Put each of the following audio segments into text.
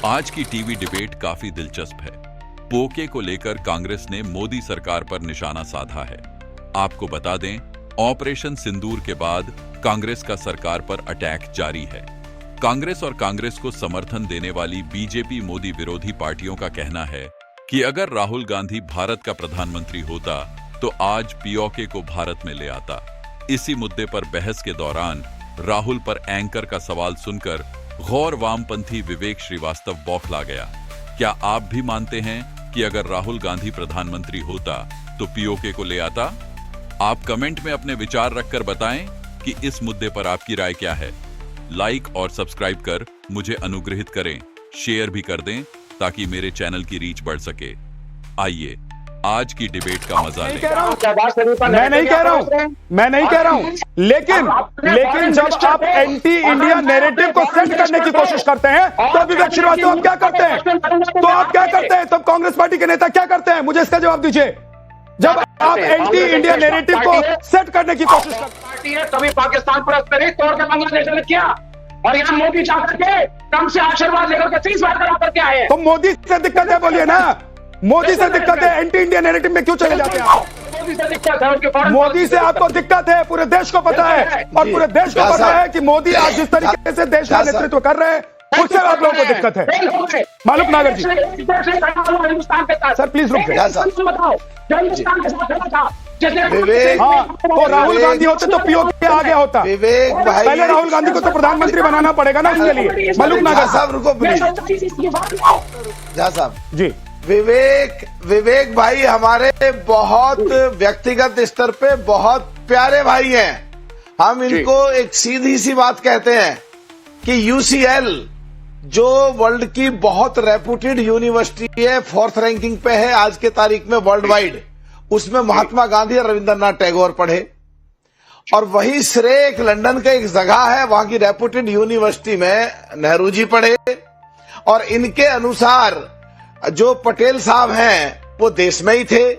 आज की TV debate काफी दिलचस्प है। पीओके को लेकर कांग्रेस ने मोदी सरकार पर निशाना साधा है। आपको बता दें, ऑपरेशन सिंदूर के बाद कांग्रेस का सरकार पर अटैक जारी है। कांग्रेस और कांग्रेस को समर्थन देने वाली बीजेपी मोदी विरोधी पार्टियों का कहना है कि अगर राहुल गांधी भारत का प्रधानमंत्री होता तो आज पीओके को भारत में ले आता। इसी मुद्दे पर बहस के दौरान राहुल पर एंकर का सवाल सुनकर गौर वामपंथी विवेक श्रीवास्तव बौखला गया। क्या आप भी मानते हैं कि अगर राहुल गांधी प्रधानमंत्री होता तो पीओके को ले आता? आप कमेंट में अपने विचार रखकर बताएं कि इस मुद्दे पर आपकी राय क्या है। लाइक और सब्सक्राइब कर मुझे अनुग्रहित करें, शेयर भी कर दें ताकि मेरे चैनल की रीच बढ़ सके। आइए आज की डिबेट का मजा लें। मैं नहीं कह रहा हूं, लेकिन जब आप एंटी इंडिया नैरेटिव को सेट करने की कोशिश करते हैं तो विवेक श्रीवास्तव आप क्या करते हैं? तब कांग्रेस पार्टी के नेता क्या करते हैं? मुझे इसका जवाब दीजिए। जब आप एंटी इंडिया नैरेटिव को सेट करने की कोशिश करते हैं, तभी पाकिस्तान पर तोड़ के बांग्लादेश ने किया और यहाँ मोदी चाह करके कम से आशीर्वाद लेकर के 30 बार करा करके आए। तो मोदी से दिक्कत है, बोलिए ना। मोदी से दिक्कत है, एंटी इंडिया नैरेटिव में क्यों चले जाते हैं आप? मोदी से दिक्कत है, मोदी से आपको दिक्कत है, पूरे देश को पता है। और पूरे देश को पता है कि मोदी आज जिस तरीके से देश का नेतृत्व कर रहे हैं उससे आप लोगों को दिक्कत है। मालूम नागर जी, सर प्लीज रुक जाइए। बताओ, हिंदुस्तान के साथ खड़ा था तो राहुल गांधी होते तो पीओके आ गया होता। विवेक भाई, पहले राहुल गांधी को तो प्रधानमंत्री बनाना पड़ेगा ना इसके लिए। मलूक नागर साहब रुको प्लीज। झा साहब जी। विवेक भाई हमारे बहुत व्यक्तिगत स्तर पे बहुत प्यारे भाई हैं। हम इनको एक सीधी सी बात कहते हैं कि यूसीएल जो वर्ल्ड की बहुत रेपुटेड यूनिवर्सिटी है, 4th रैंकिंग पे है आज के तारीख में वर्ल्ड वाइड, उसमें महात्मा गांधी और रविंद्रनाथ टैगोर पढ़े। और वही श्रेय एक लंदन का एक जगह है, वहां की रेपुटेड यूनिवर्सिटी में नेहरू जी पढ़े। और इनके अनुसार जो पटेल साहब हैं वो देश में ही थे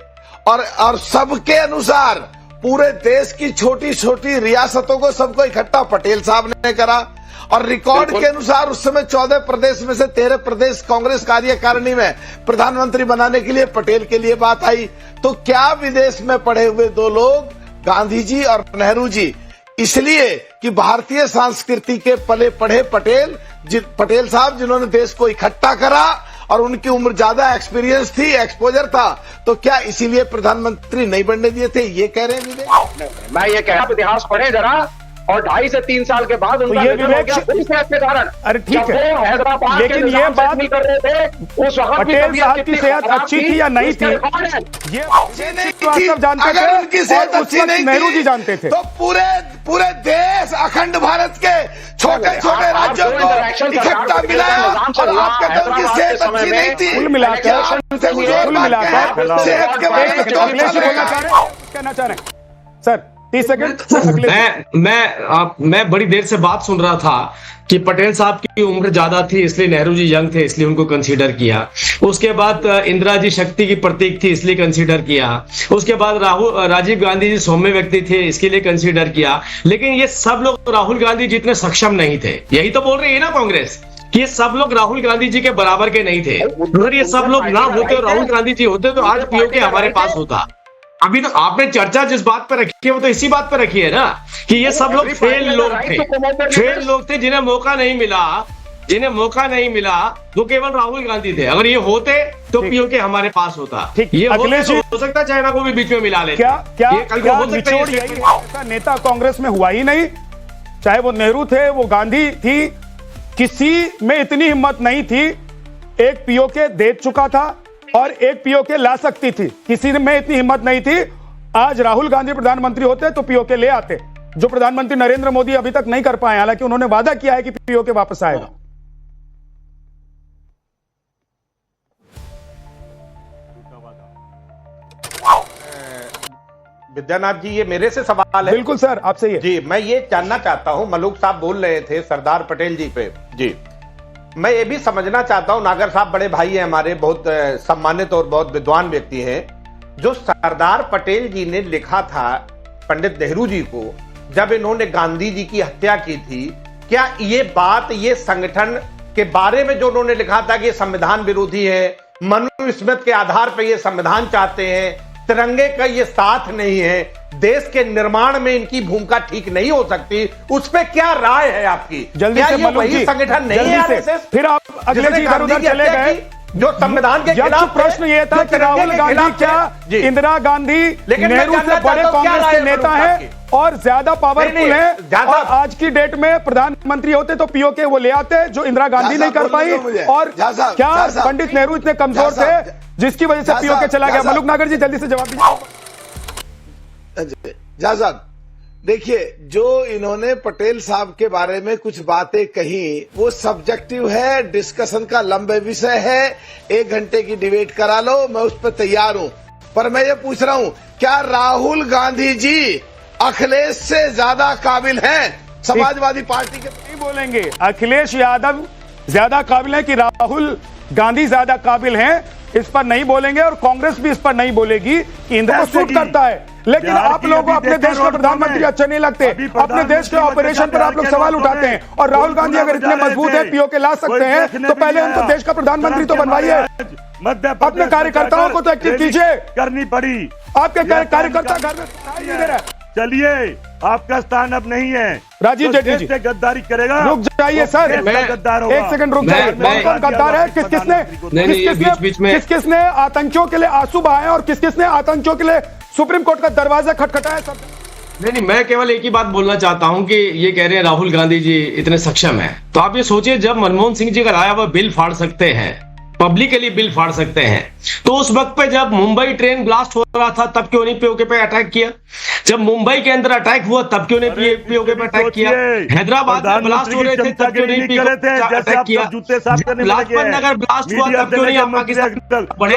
और सबके अनुसार पूरे देश की छोटी छोटी रियासतों को सबको इकट्ठा पटेल साहब ने करा। और रिकॉर्ड के अनुसार उस समय 14 प्रदेश में से 13 प्रदेश कांग्रेस कार्यकारिणी में प्रधानमंत्री बनाने के लिए पटेल के लिए बात आई। तो क्या विदेश में पढ़े हुए दो लोग गांधी जी और नेहरू जी, इसलिए कि भारतीय संस्कृति के पले पढ़े पटेल साहब जिन्होंने देश को इकट्ठा करा और उनकी उम्र ज्यादा एक्सपीरियंस थी, एक्सपोजर था, तो क्या इसीलिए प्रधानमंत्री नहीं बनने दिए थे? ये कह रहे हैं विवेक। मैं ये कह रहा हूं, इतिहास पढ़े जरा। और 2.5 से 3 साल के बाद उनका ये विवेक के कारण, अरे ठीक है, हैदराबाद लेकिन ये बात नहीं कर रहे थे उस वक्त पटेल साहब की सेहत अच्छी थी या नहीं थी, ये सब जानते थे। उनकी सेहत अच्छी नहीं, नेहरू जी जानते थे। तो पूरे देश, अखंड भारत के छोटे छोटे राज्यों को इकट्ठा मिलाया और आप कहते हैं उनकी सेहत अच्छी नहीं थी। कुल मिलाकर सेहत के बारे में कहना चाह रहे हैं सर? 30 सेकंड। मैं बड़ी देर से बात सुन रहा था कि पटेल साहब की उम्र ज्यादा थी इसलिए नेहरू जी यंग थे इसलिए उनको कंसीडर किया। उसके बाद इंदिरा जी शक्ति की प्रतीक थी इसलिए कंसीडर किया। उसके बाद राजीव गांधी जी सौम्य व्यक्ति थे इसके लिए कंसीडर किया। लेकिन ये सब लोग राहुल गांधी जितने सक्षम नहीं थे। यही तो बोल रही है ना कांग्रेस कि ये सब लोग राहुल गांधी जी के बराबर के नहीं थे। अगर ये सब लोग ना होते और राहुल गांधी जी होते तो आज पीओके हमारे पास होता। अभी तो आपने चर्चा जिस बात पर रखी है वो तो इसी बात पर रखी है ना कि ये सब लोग फेल लोग थे जिन्हें मौका नहीं मिला वो केवल राहुल गांधी थे। अगर ये होते तो पीओके हमारे पास होता। ये हो सकता है चाइना को भी बीच में मिला ले। ऐसा नेता कांग्रेस में हुआ ही नहीं, चाहे वो नेहरू थे वो गांधी थी, किसी में इतनी हिम्मत नहीं थी। एक पीओके दे चुका था और एक पीओके ला सकती थी, किसी में इतनी हिम्मत नहीं थी। आज राहुल गांधी प्रधानमंत्री होते तो पीओके ले आते, जो प्रधानमंत्री नरेंद्र मोदी अभी तक नहीं कर पाए। हालांकि उन्होंने वादा किया है कि पीओके वापस आएगा। विद्यानाथ जी, ये मेरे से सवाल है। बिल्कुल सर, आपसे ये जी। मैं ये जानना चाहता हूं, मलूक साहब बोल रहे थे सरदार पटेल जी पे। जी, मैं ये भी समझना चाहता हूं, नागर साहब बड़े भाई हैं हमारे, बहुत सम्मानित और बहुत विद्वान व्यक्ति हैं। जो सरदार पटेल जी ने लिखा था पंडित नेहरू जी को जब इन्होंने गांधी जी की हत्या की थी, क्या ये बात ये संगठन के बारे में जो उन्होंने लिखा था कि ये संविधान विरोधी है, मनुस्मृति के आधार पर ये संविधान चाहते हैं, तिरंगे का ये साथ नहीं है, देश के निर्माण में इनकी भूमिका ठीक नहीं हो सकती, उस पे क्या राय है आपकी? जल्दी क्या से ये मलूक वही जी, संगठन नहीं जल्दी है से। आरएसएस? फिर आप अगले जिसने जी इधर गांधी उधर की चले हत्या गए। की, जो संविधान के जब खिलाफ प्रश्न ये था जो कि तिरंगे राहुल के गांधी खिलाफ क्या थे। जी। इंदिरा गांधी लेकिन मैं नेहरू से जानना बड़े चाहता हूं, क्या कांग्रेस राय के है नेता मलूक हैं साहब और ज्यादा पावरफुल नहीं, हैं, जहां और साहब- आज की डेट में प्रधानमंत्री होते तो पीओके वो ले आते जो इंदिरा गांधी नहीं कर पाई, और क्या पंडित नेहरू इतने कमजोर थे जिसकी वजह से पीओके चला गया? मलूक नागर जी जल्दी से जवाब दीजिए। झा साहब देखिए, जो इन्होंने पटेल साहब के बारे में कुछ बातें कही वो सब्जेक्टिव है, डिस्कशन का लंबे विषय है, 1 घंटे की डिबेट करा लो, मैं उस पर तैयार हूं। पर मैं ये पूछ रहा हूं, क्या राहुल गांधी जी अखिलेश से ज्यादा काबिल हैं समाजवादी पार्टी के? नहीं बोलेंगे अखिलेश यादव ज्यादा काबिल है कि राहुल गांधी ज्यादा काबिल हैं, इस पर नहीं बोलेंगे, और कांग्रेस भी इस पर नहीं बोलेगी कि इंदिरा को सूट करता है। लेकिन आप लोगों को अपने देश के प्रधानमंत्री अच्छे नहीं लगते, अपने देश के ऑपरेशन पर आप लोग सवाल उठाते हैं, और राहुल गांधी अगर इतने मजबूत है पीओके ला सकते हैं तो पहले उनको देश का प्रधानमंत्री तो बनवाइए, अपने कार्यकर्ताओं को तो एक्टिव कीजिए। करनी पड़ी, आपके कार्यकर्ता घर में सुनाई नहीं दे रहा है। चलिए आपका स्थान अब नहीं है। राजीव जेटली जी से गद्दारी करेगा, रुक जाइए सर, गद्दार होगा। 1 सेकंड रुक जाइए। कौन कौन गद्दार है? किस किसने आतंकियों के लिए आंसू बहाए और किस किसने आतंकियों के लिए सुप्रीम कोर्ट का दरवाजा खटखटाया? सब नहीं, मैं केवल एक ही बात बोलना चाहता हूं कि ये कह रहे हैं राहुल गांधी जी इतने सक्षम हैं, तो आप ये सोचिए जब मनमोहन सिंह जी अगर आया हुआ बिल फाड़ सकते हैं, पब्लिकली बिल फाड़ सकते हैं, तो उस वक्त पे जब मुंबई ट्रेन ब्लास्ट हो रहा था तब क्यों नहीं पीओके पे अटैक किया? जब मुंबई के अंदर अटैक हुआ तब क्यों नहीं पीओके पे अटैक किया? हैदराबाद में ब्लास्ट हो रहे थे तब क्यों नहीं पीओके पे अटैक किया? लाजपत नगर ब्लास्ट हुआ तब क्यों नहीं आप पाकिस्तान बढ़े?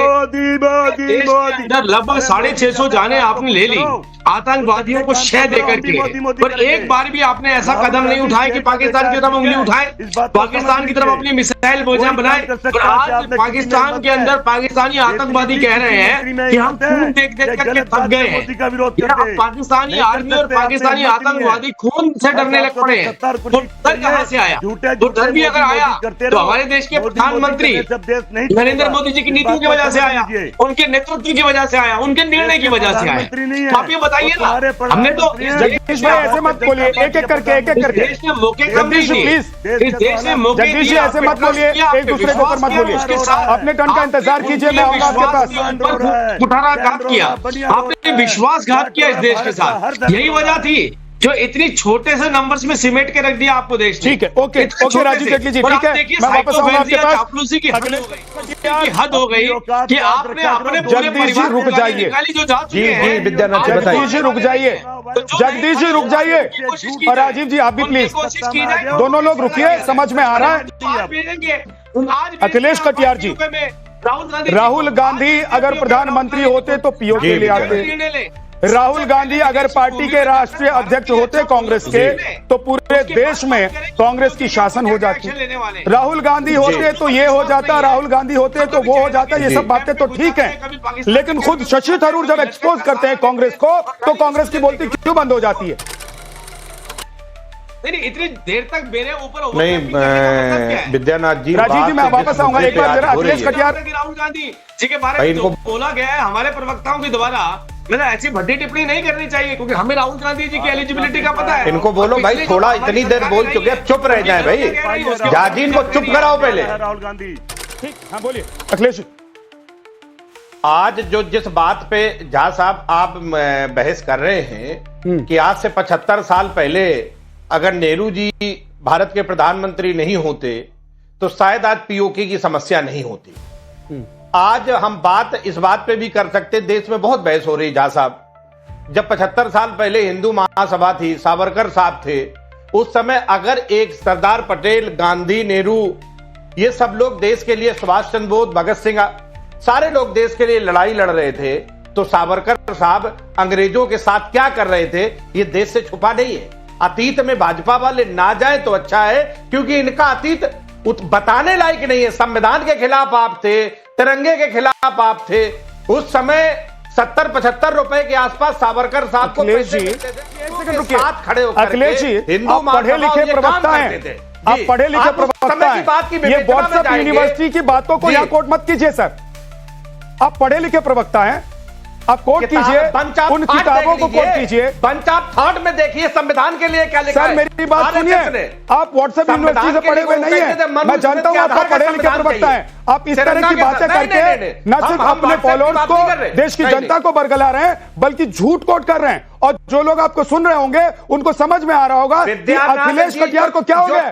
लगभग 650 जाने आपने ले ली आतंकवादियों को शह देकर के, पर एक बार भी आपने ऐसा कदम नहीं उठाया कि पाकिस्तान की तरफ उंगली उठाए, पाकिस्तान की तरफ अपनी मिसाइल बोझा बनाए। और आज पाकिस्तान के अंदर पाकिस्तानी आतंकवादी कह रहे हैं कि हम खून देख देख करके थक गए हैं। पाकिस्तानी आर्मी और पाकिस्तानी आतंकवादी खून से डरने लग पड़े हैं। तो डर कहां से आया? तो डर भी अगर आया तो हमारे देश के प्रधानमंत्री नरेंद्र मोदी जी की नीतियों की वजह से आया, उनके नेतृत्व की वजह से आया, उनके निर्णय की वजह से आया। आप ये बताइए ना, हमने तो जगदीश भाई ऐसे मत बोलिए, एक एक करके देश ने मौके कम नहीं दिए। इस देश ने मौके जगदीश जी ऐसे मत बोलिए, एक दूसरे के ऊपर मत बोलिए, अपने टर्न का इंतजार कीजिए, मैं आऊंगा आपके पास। कुठाराघात किया, आपने विश्वासघात किया इस देश के साथ, यही वजह थी जो इतनी छोटे से नंबर्स में सिमेट के रख दिया आपको देश ने। ठीक है, ओके ओके राजीव जेटली जी, ठीक है, मैं वापस आऊंगा आपके पास। चापलूसी की हद हो गई कि आपने अपने पूरे परिवार रुक जाइए, जो जा चुके हैं। जगदीश जी रुक जाइए, जगदीश जी रुक जाइए, और राजीव जी आप भी प्लीज, दोनों लोग रुकिए, समझ में आ रहा है। अखिलेश कटियार जी, राहुल गांधी अगर प्रधानमंत्री होते तो पीओके ले आते, राहुल गांधी अगर पार्टी के राष्ट्रीय अध्यक्ष होते कांग्रेस के तो पूरे देश में कांग्रेस की शासन हो जाती। राहुल गांधी होते तो ये हो जाता, राहुल गांधी होते तो वो हो जाता। ये सब बातें तो ठीक है, लेकिन खुद शशि थरूर जब एक्सपोज करते हैं कांग्रेस को तो कांग्रेस की बोलती क्यों बंद हो जाती है? नहीं, इतनी देर तक मेरे ऊपर नहीं, विद्यानाथ जी, राजीव जी मैं वापस आऊंगा एक बार जरा। अखिलेश कटियार, राहुल गांधी जी के बारे में बोला गया है हमारे प्रवक्ताओं के द्वारा, मतलब ऐसी भद्दी टिप्पणी नहीं करनी चाहिए, क्योंकि हमें राहुल गांधी जी की एलिजिबिलिटी का पता है। इनको बोलो भाई, थोड़ा इतनी देर बोल चुके, चुप रह जाए भाई, जाजीन को चुप कराओ पहले। राहुल गांधी, ठीक, हाँ बोलिए अखिलेश। आज जो जिस बात पे झा साहब आप बहस कर रहे हैं कि आज से 75 साल पहले अगर नेहरू जी भारत के प्रधानमंत्री नहीं होते तो शायद आज पीओके की समस्या नहीं होती। आज हम बात इस बात पे भी कर सकते, देश में बहुत बहस हो रही झा साहब, जब 75 साल पहले हिंदू महासभा थी, सावरकर साहब थे, उस समय अगर एक सरदार पटेल, गांधी, नेहरू, ये सब लोग देश के लिए, सुभाष चंद्र बोस, भगत सिंह, सारे लोग देश के लिए लड़ाई लड़ रहे थे, तो सावरकर साहब अंग्रेजों के साथ क्या कर रहे थे ये देश से छुपा नहीं है। अतीत में भाजपा वाले ना जाए तो अच्छा है, क्योंकि इनका अतीत बताने लायक नहीं है। संविधान के खिलाफ आप थे, तिरंगे के खिलाफ आप थे, उस समय 70-75 रुपए के आसपास सावरकर साहब को अखिलेश जी, साथ खड़े होकर अखिलेश जी, हिंदू पढ़े लिखे प्रवक्ता हैं, आप पढ़े लिखे आप उस प्रवक्ता समय की हैं। बात की ये विवेचना में व्हाट्सएप जाएंगे। यूनिवर्सिटी की बातों को जी। यहां कोट मत कीजिए सर। आप पढ़े लिखे प्रवक्ता हैं, आप कोट कीजिए, उन किताबों को कोट कीजिए। बंच ऑफ थॉट में देखिए संविधान के लिए क्या लिखा है। सर मेरी बात सुनिए, आप व्हाट्सएप यूनिवर्सिटी से पढ़े हुए नहीं है, मैं जानता हूं आप पढ़े लिखे प्रवक्ता हैं। आप इस तरह की बातें करके न सिर्फ अपने फॉलोअर्स को, देश की जनता को बरगला रहे हैं, बल्कि झूठ कोट कर रहे हैं। और जो लोग आपको सुन रहे होंगे उनको समझ में आ रहा होगा कि अखिलेश कटियार को क्या हो गया।